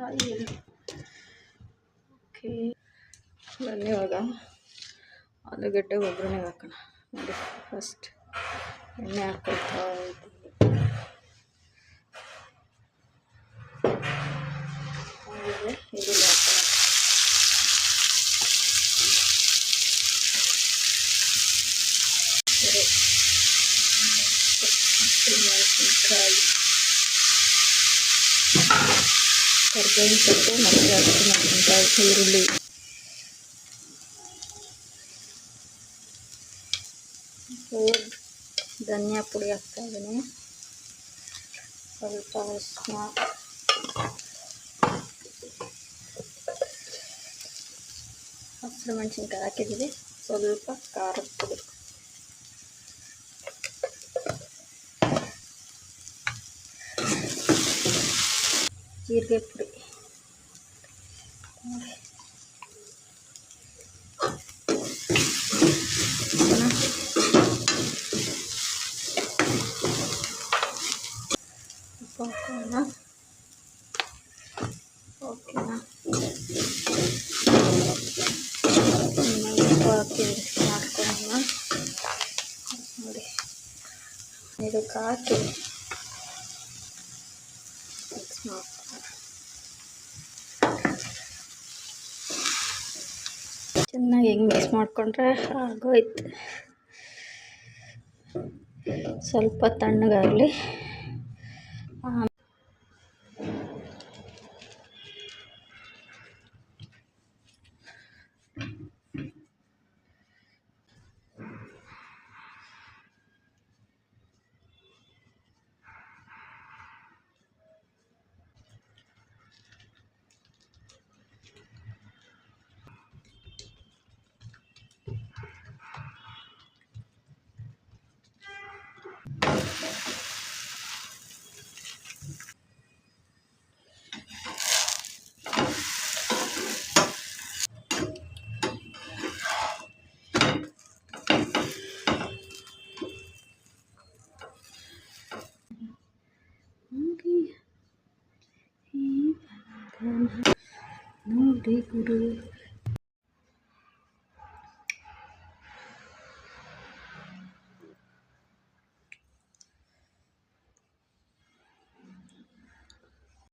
Oil. Okay, ಬನ್ನಿ ಇವಾಗ ಆಲೂಗಡ್ಡೆ ಒಗ್ಗರಣೆ ಹಾಕೋಣ. ನೋಡಿ, ಫಸ್ಟ್ ಎಣ್ಣೆ ಹಾಕ್ಕೊಳ್ತಾ ಇದ್ದೀನಿ. ಈರುಳ್ಳಿ ಹಾಕೋಣ. ಮೆಣಸಿನ್ಕಾಯಿ, ಕರ್ಬೇವಿನ ಸೊಪ್ಪು ಮತ್ತು ಹಸಿಮೆಣಸಿನ್ಕಾಯಿ, ಈರುಳ್ಳಿ, ಧನಿಯಾ ಪುಡಿ ಹಾಕ್ತಾಯಿದ್ದೀನಿ, ಸ್ವಲ್ಪ ಅರಿಶಿನ, ಹಸಿರು ಮೆಣಸಿನ್ಕಾಯಿ ಹಾಕಿದ್ದೀವಿ, ಸ್ವಲ್ಪ ಖಾರದ ಪುಡಿ, ಜೀರಿಗೆ ಪುಡಿ, ಉಪ್ಪು ಹಾಕೋಣ. ಓಕೆನಾ, ಉಪ್ಪು ಹಾಕಿ ಮಿಕ್ಸ್ ಮಾಡ್ಕೊಳ್ಳೋಣ. ನೋಡಿ, ಇದಕ್ಕೆ ಹಾಕಿ ಮಿಕ್ಸ್ ಮಾಡ್ಕೊಳ್ಳೋಣ. ಚೆನ್ನಾಗಿ ಹೆಂಗೆ ಮಿಕ್ಸ್ ಮಾಡಿಕೊಂಡ್ರೆ ಆಗೋಯ್ತು. ಸ್ವಲ್ಪ ತಣ್ಣಗಾಗಲಿ. ನೋಡಿ ಗುರು,